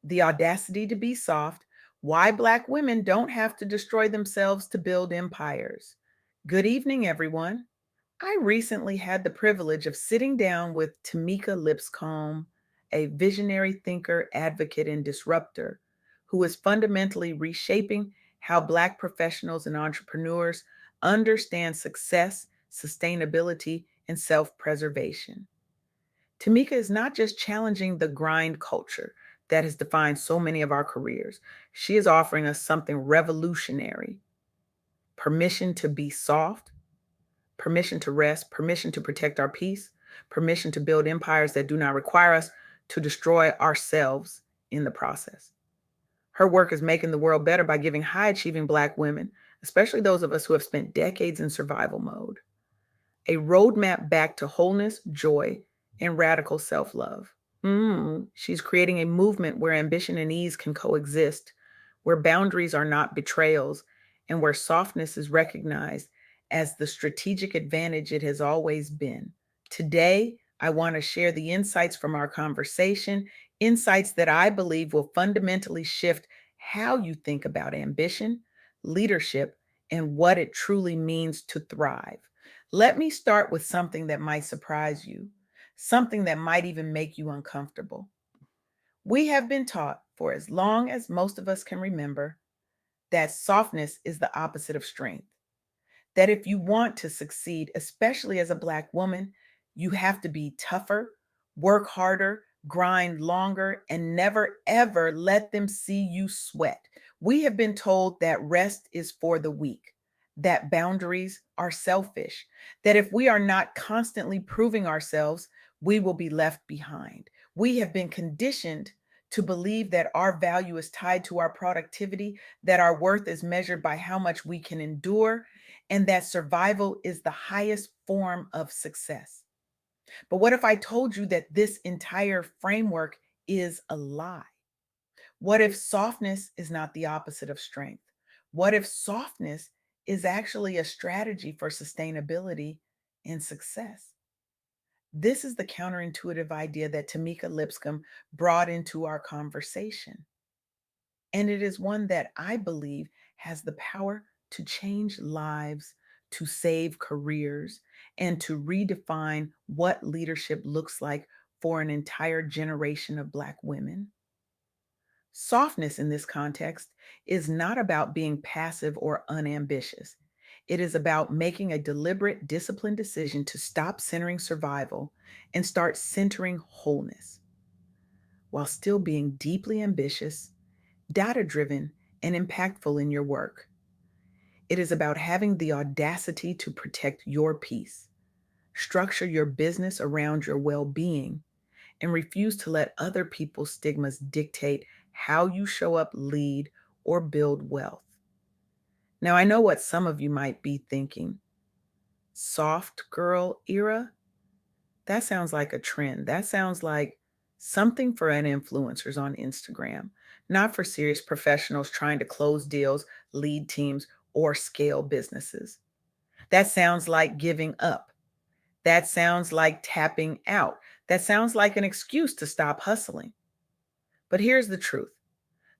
The audacity to be soft, why Black women don't have to destroy themselves to build empires. Good evening, everyone. I recently had the privilege of sitting down with Timika Lipscomb, a visionary thinker, advocate, and disruptor who is fundamentally reshaping how Black professionals and entrepreneurs understand success, sustainability, and self preservation. Timika is not just challenging the grind culture that has defined so many of our careers, she is offering us something revolutionary: permission to be soft, permission to rest, permission to protect our peace, permission to build empires that do not require us to destroy ourselves in the process. Her work is making the world better by giving high achieving Black women, especially those of us who have spent decades in survival mode, a roadmap back to wholeness, joy, and radical self love. She's creating a movement where ambition and ease can coexist, where boundaries are not betrayals, and where softness is recognized as the strategic advantage it has always been. Today, I want to share the insights from our conversation, insights that I believe will fundamentally shift how you think about ambition, leadership, and what it truly means to thrive. Let me start with something that might surprise you, something that might even make you uncomfortable. We have been taught for as long as most of us can remember that softness is the opposite of strength. That if you want to succeed, especially as a Black woman, you have to be tougher, work harder, grind longer, and never ever let them see you sweat. We have been told that rest is for the weak, that boundaries are selfish, that if we are not constantly proving ourselves, we will be left behind. We have been conditioned to believe that our value is tied to our productivity, that our worth is measured by how much we can endure, and that survival is the highest form of success. But what if I told you that this entire framework is a lie? What if softness is not the opposite of strength? What if softness is actually a strategy for sustainability and success? This is the counterintuitive idea that Timika Lipscomb brought into our conversation. And it is one that I believe has the power to change lives, to save careers, and to redefine what leadership looks like for an entire generation of Black women. Softness in this context is not about being passive or unambitious. It is about making a deliberate, disciplined decision to stop centering survival and start centering wholeness while still being deeply ambitious, data driven, and impactful in your work. It is about having the audacity to protect your peace, structure your business around your well being, and refuse to let other people's stigmas dictate how you show up, lead, or build wealth. Now, I know what some of you might be thinking: soft girl era? That sounds like a trend. That sounds like something for an influencers on Instagram, not for serious professionals trying to close deals, lead teams, or scale businesses. That sounds like giving up. That sounds like tapping out. That sounds like an excuse to stop hustling. But here's the truth: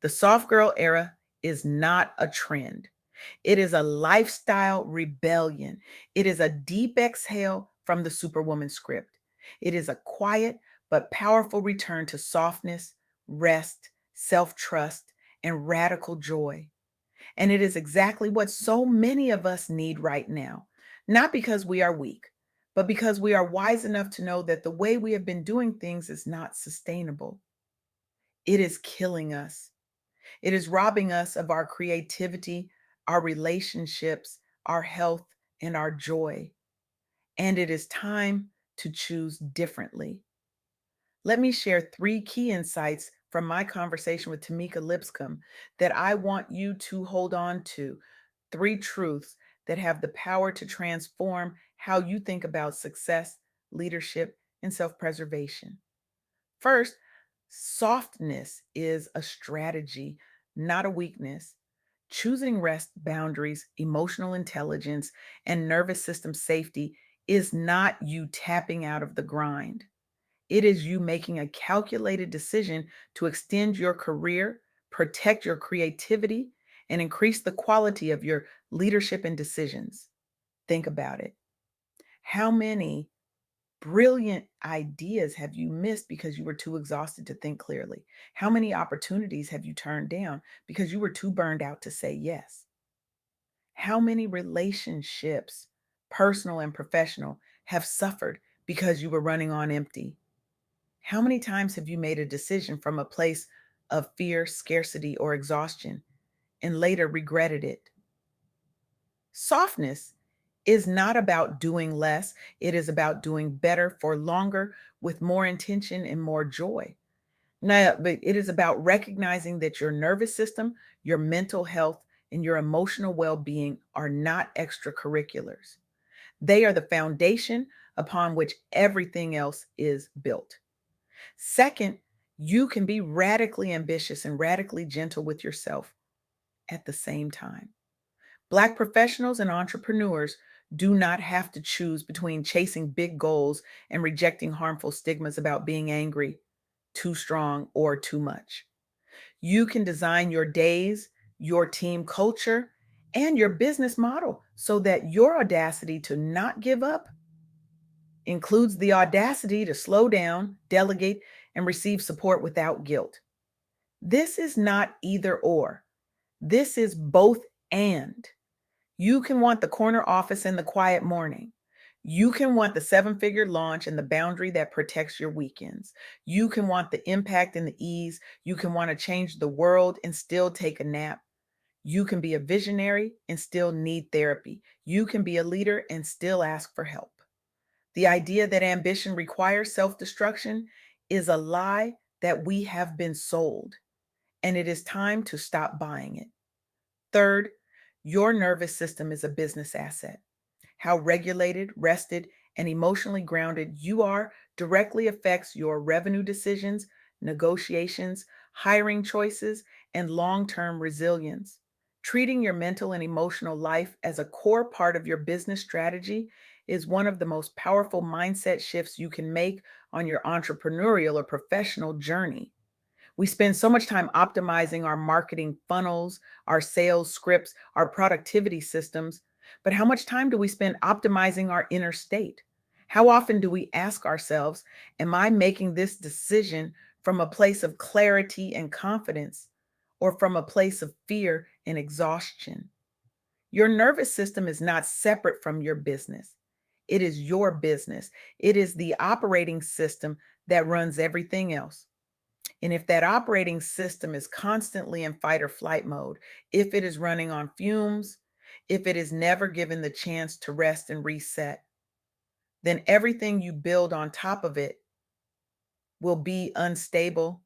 the soft girl era is not a trend. It is a lifestyle rebellion. It is a deep exhale from the Superwoman script. It is a quiet but powerful return to softness, rest, self trust, and radical joy. And it is exactly what so many of us need right now. Not because we are weak, but because we are wise enough to know that the way we have been doing things is not sustainable. It is killing us. It is robbing us of our creativity, our relationships, our health, and our joy. And it is time to choose differently. Let me share three key insights from my conversation with Timika Lipscomb that I want you to hold on to. Three truths that have the power to transform how you think about success, leadership, and self preservation. First, softness is a strategy, not a weakness. Choosing rest, boundaries, emotional intelligence, and nervous system safety is not you tapping out of the grind. It is you making a calculated decision to extend your career, protect your creativity, and increase the quality of your leadership and decisions. Think about it. How many brilliant ideas have you missed because you were too exhausted to think clearly? How many opportunities have you turned down because you were too burned out to say yes? How many relationships, personal and professional, have suffered because you were running on empty? How many times have you made a decision from a place of fear, scarcity, or exhaustion and later regretted it? Softness is not about doing less, it is about doing better for longer with more intention and more joy. Now, but it is about recognizing that your nervous system, your mental health, and your emotional well being are not extracurriculars. They are the foundation upon which everything else is built. Second, you can be radically ambitious and radically gentle with yourself at the same time. Black professionals and entrepreneurs do not have to choose between chasing big goals and rejecting harmful stigmas about being angry, too strong, or too much. You can design your days, your team culture, and your business model so that your audacity to not give up includes the audacity to slow down, delegate, and receive support without guilt. This is not either or. This is both and. You can want the corner office and the quiet morning. You can want the seven-figure launch and the boundary that protects your weekends. You can want the impact and the ease. You can want to change the world and still take a nap. You can be a visionary and still need therapy. You can be a leader and still ask for help. The idea that ambition requires self destruction is a lie that we have been sold, and it is time to stop buying it. Third, your nervous system is a business asset. How regulated, rested, and emotionally grounded you are directly affects your revenue decisions, negotiations, hiring choices, and long term resilience. Treating your mental and emotional life as a core part of your business strategy is one of the most powerful mindset shifts you can make on your entrepreneurial or professional journey. We spend so much time optimizing our marketing funnels, our sales scripts, our productivity systems, but how much time do we spend optimizing our inner state? How often do we ask ourselves, am I making this decision from a place of clarity and confidence or from a place of fear and exhaustion? Your nervous system is not separate from your business. It is your business. It is the operating system that runs everything else. And if that operating system is constantly in fight or flight mode, if it is running on fumes, if it is never given the chance to rest and reset, then everything you build on top of it will be unstable,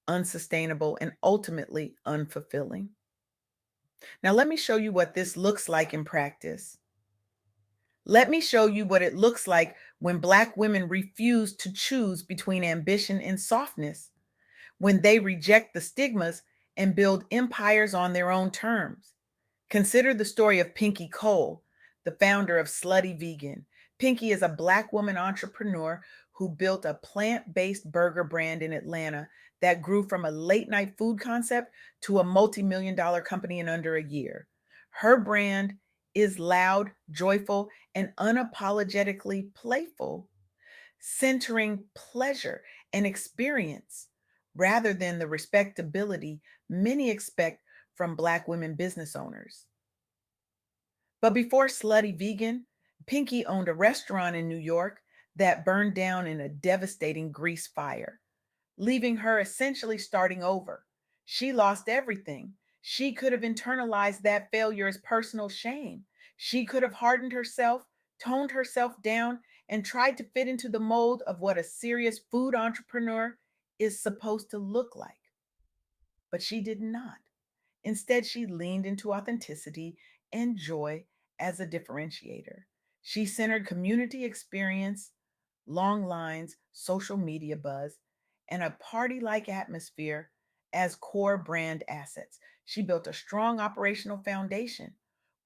unsustainable, and ultimately unfulfilling. Now, let me show you what this looks like in practice. Let me show you what it looks like when Black women refuse to choose between ambition and softness, when they reject the stigmas and build empires on their own terms. Consider the story of Pinky Cole, the founder of Slutty Vegan. Pinky is a Black woman entrepreneur who built a plant based burger brand in Atlanta that grew from a late night food concept to a multi-million dollar company in under a year. Her brand is loud, joyful, and unapologetically playful, centering pleasure and experience rather than the respectability many expect from Black women business owners. But before Slutty Vegan, Pinky owned a restaurant in New York that burned down in a devastating grease fire, leaving her essentially starting over. She lost everything. She could have internalized that failure as personal shame. She could have hardened herself, toned herself down, and tried to fit into the mold of what a serious food entrepreneur is supposed to look like. But she did not. Instead, she leaned into authenticity and joy as a differentiator. She centered community experience, long lines, social media buzz, and a party like atmosphere as core brand assets. She built a strong operational foundation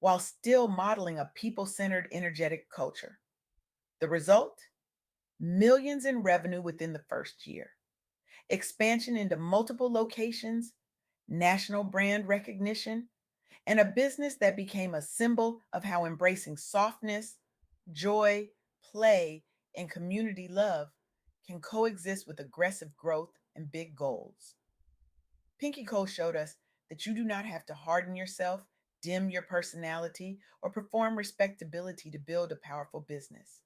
while still modeling a people centered, energetic culture. The result? millions in revenue within the first year, expansion into multiple locations, national brand recognition, and a business that became a symbol of how embracing softness, joy, play, and community love can coexist with aggressive growth and big goals. Pinky Cole showed us that you do not have to harden yourself, dim your personality, or perform respectability to build a powerful business.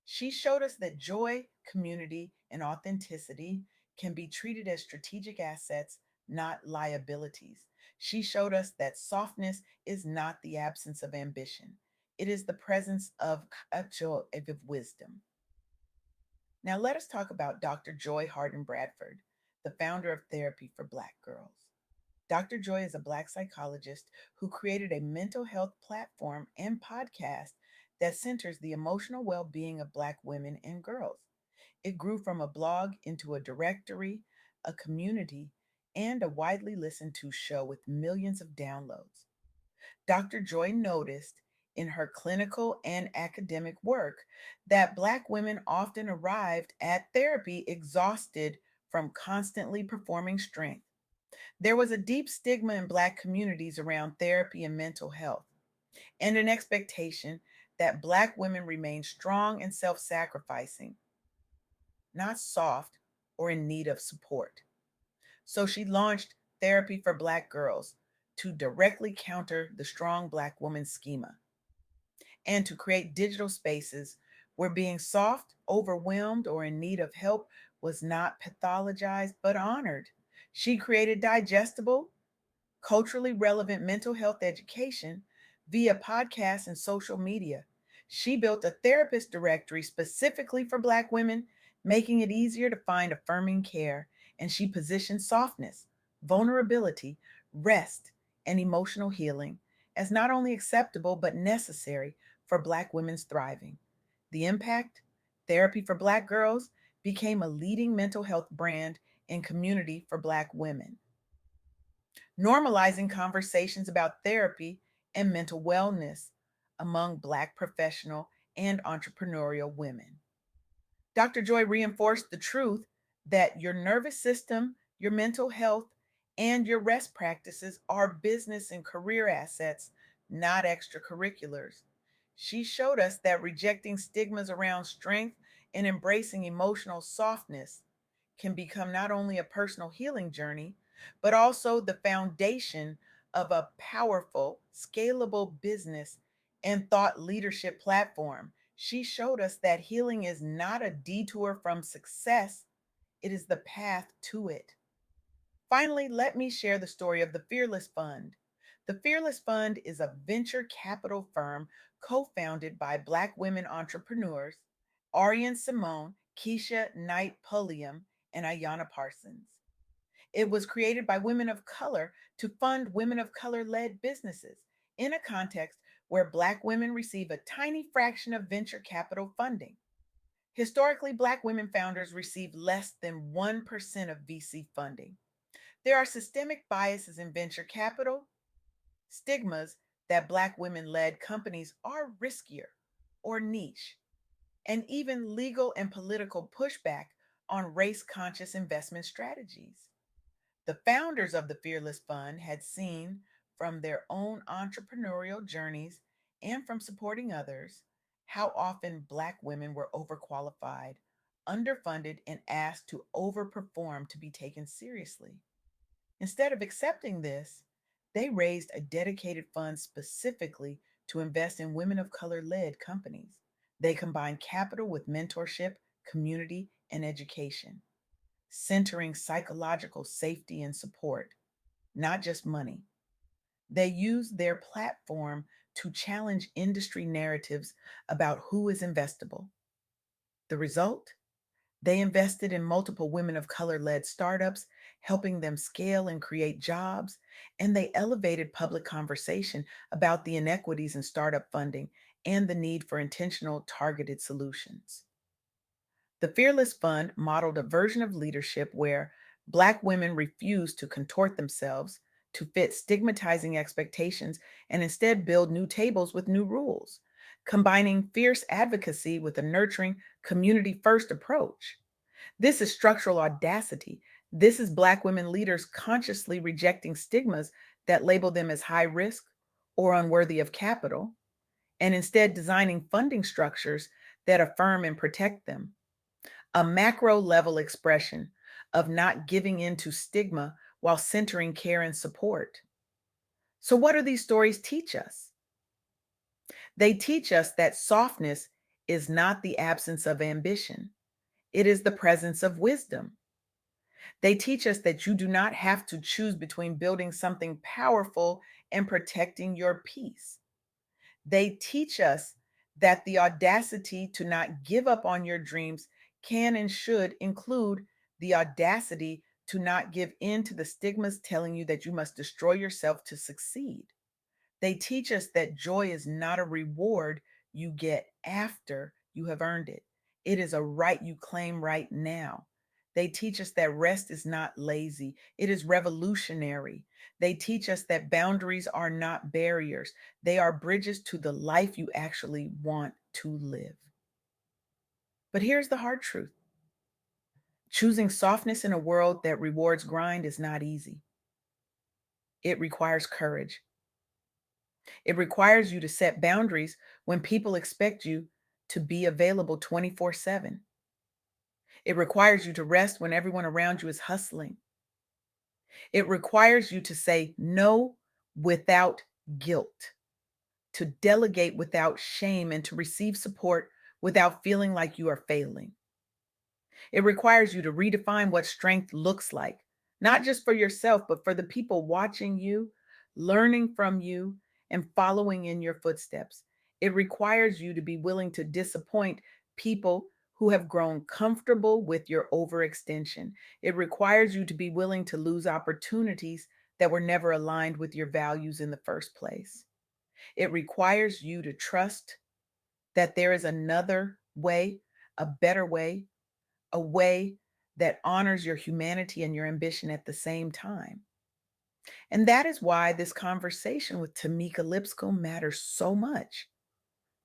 She showed us that joy, community, and authenticity can be treated as strategic assets, not liabilities. She showed us that softness is not the absence of ambition, it is the presence of a joy of wisdom. Now, let us talk about Dr. Joy Harden Bradford, the founder of Therapy for Black Girls. Dr. Joy is a Black psychologist who created a mental health platform and podcast that centers the emotional well being of Black women and girls. It grew from a blog into a directory, a community, and a widely listened to show with millions of downloads. Dr. Joy noticed in her clinical and academic work that Black women often arrived at therapy exhausted from constantly performing strength. There was a deep stigma in Black communities around therapy and mental health, and an expectation that Black women remain strong and self sacrificing, not soft or in need of support. So she launched Therapy for Black Girls to directly counter the strong Black woman schema and to create digital spaces where being soft, overwhelmed, or in need of help was not pathologized but honored. She created digestible, culturally relevant mental health education via podcasts and social media. She built a therapist directory specifically for Black women, making it easier to find affirming care. And she positioned softness, vulnerability, rest, and emotional healing as not only acceptable but necessary for Black women's thriving. The impact? Therapy for Black Girls became a leading mental health brand and community for Black women, normalizing conversations about therapy and mental wellness among Black professional and entrepreneurial women. Dr. Joy reinforced the truth that your nervous system, your mental health, and your rest practices are business and career assets, not extracurriculars. She showed us that rejecting stigmas around strength and embracing emotional softness can become not only a personal healing journey, but also the foundation of a powerful, scalable business and thought leadership platform. She showed us that healing is not a detour from success, it is the path to it. Finally, let me share the story of the Fearless Fund. The Fearless Fund is a venture capital firm co founded by Black women entrepreneurs Ariane Simone, Keisha Knight Pulliam, and Ayanna Parsons. It was created by women of color to fund women of color led businesses in a context where Black women receive a tiny fraction of venture capital funding. Historically, Black women founders receive less than 1% of VC funding. There are systemic biases in venture capital, stigmas that Black women led companies are riskier or niche, and even legal and political pushback on race conscious investment strategies. The founders of the Fearless Fund had seen from their own entrepreneurial journeys and from supporting others how often Black women were overqualified, underfunded, and asked to overperform to be taken seriously. Instead of accepting this, they raised a dedicated fund specifically to invest in women of color led companies. They combined capital with mentorship, community, and education, centering psychological safety and support, not just money. They used their platform to challenge industry narratives about who is investable. The result? They invested in multiple women of color led startups, helping them scale and create jobs, and they elevated public conversation about the inequities in startup funding and the need for intentional, targeted solutions. The Fearless Fund modeled a version of leadership where Black women refused to contort themselves to fit stigmatizing expectations and instead build new tables with new rules. combining fierce advocacy with a nurturing, community first approach. This is structural audacity. This is Black women leaders consciously rejecting stigmas that label them as high risk or unworthy of capital, and instead designing funding structures that affirm and protect them. A macro level expression of not giving in to stigma while centering care and support. So, what do these stories teach us? They teach us that softness is not the absence of ambition, it is the presence of wisdom. They teach us that you do not have to choose between building something powerful and protecting your peace. They teach us that the audacity to not give up on your dreams can and should include the audacity to not give in to the stigmas telling you that you must destroy yourself to succeed. They teach us that joy is not a reward you get after you have earned it. It is a right you claim right now. They teach us that rest is not lazy, it is revolutionary. They teach us that boundaries are not barriers, they are bridges to the life you actually want to live. But here's the hard truth: choosing softness in a world that rewards grind is not easy. It requires courage. It requires you to set boundaries when people expect you to be available 24/7. It requires you to rest when everyone around you is hustling. It requires you to say no without guilt, to delegate without shame, and to receive support without feeling like you are failing. It requires you to redefine what strength looks like, not just for yourself, but for the people watching you, learning from you, and following in your footsteps. It requires you to be willing to disappoint people who have grown comfortable with your overextension. It requires you to be willing to lose opportunities that were never aligned with your values in the first place. It requires you to trust that there is another way, a better way, a way that honors your humanity and your ambition at the same time. And that is why this conversation with Timika Lipscomb matters so much,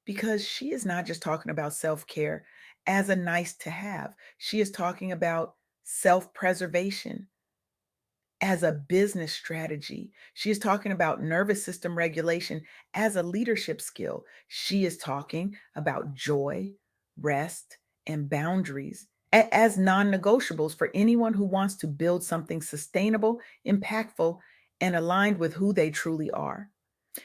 because she is not just talking about self care as a nice to have, she is talking about self preservation as a business strategy. She is talking about nervous system regulation as a leadership skill. She is talking about joy, rest, and boundaries as non negotiables for anyone who wants to build something sustainable, impactful, and aligned with who they truly are.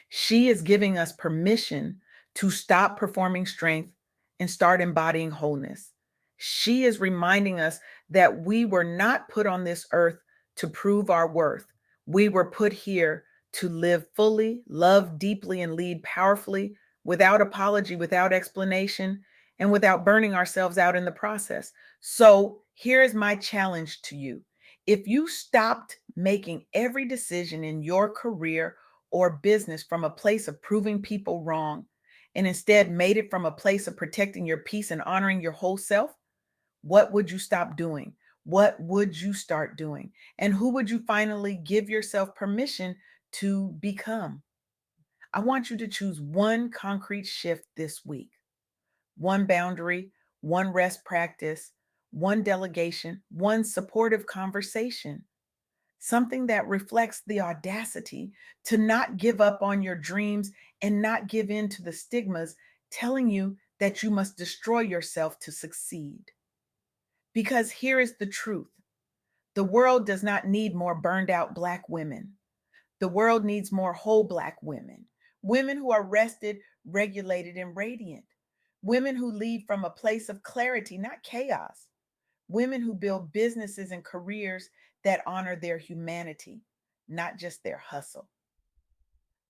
She is giving us permission to stop performing strength and start embodying wholeness. She is reminding us that we were not put on this earth to prove our worth. We were put here to live fully, love deeply, and lead powerfully without apology, without explanation, and without burning ourselves out in the process. So here's my challenge to you: if you stopped making every decision in your career or business from a place of proving people wrong, and instead made it from a place of protecting your peace and honoring your whole self, what would you stop doing? What would you start doing? And who would you finally give yourself permission to become? I want you to choose one concrete shift this week: one boundary, one rest practice, one delegation, one supportive conversation, something that reflects the audacity to not give up on your dreams and not give in to the stigmas telling you that you must destroy yourself to succeed. Because here is the truth: the world does not need more burned out Black women. The world needs more whole Black women, women who are rested, regulated, and radiant, women who lead from a place of clarity, not chaos, women who build businesses and careers that honor their humanity, not just their hustle.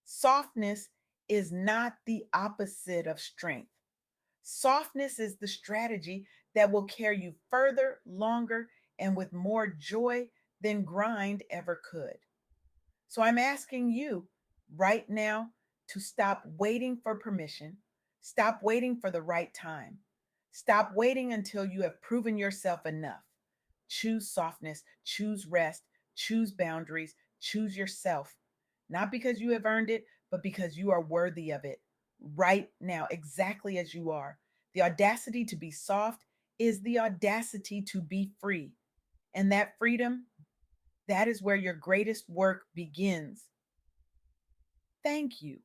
Softness is not the opposite of strength. Softness is the strategy that will carry you further, longer, and with more joy than grind ever could. So I'm asking you right now to stop waiting for permission, stop waiting for the right time, stop waiting until you have proven yourself enough. Choose softness, choose rest, choose boundaries, choose yourself, not because you have earned it, but because you are worthy of it. right now, exactly as you are. The audacity to be soft is the audacity to be free. And that freedom, that is where your greatest work begins. Thank you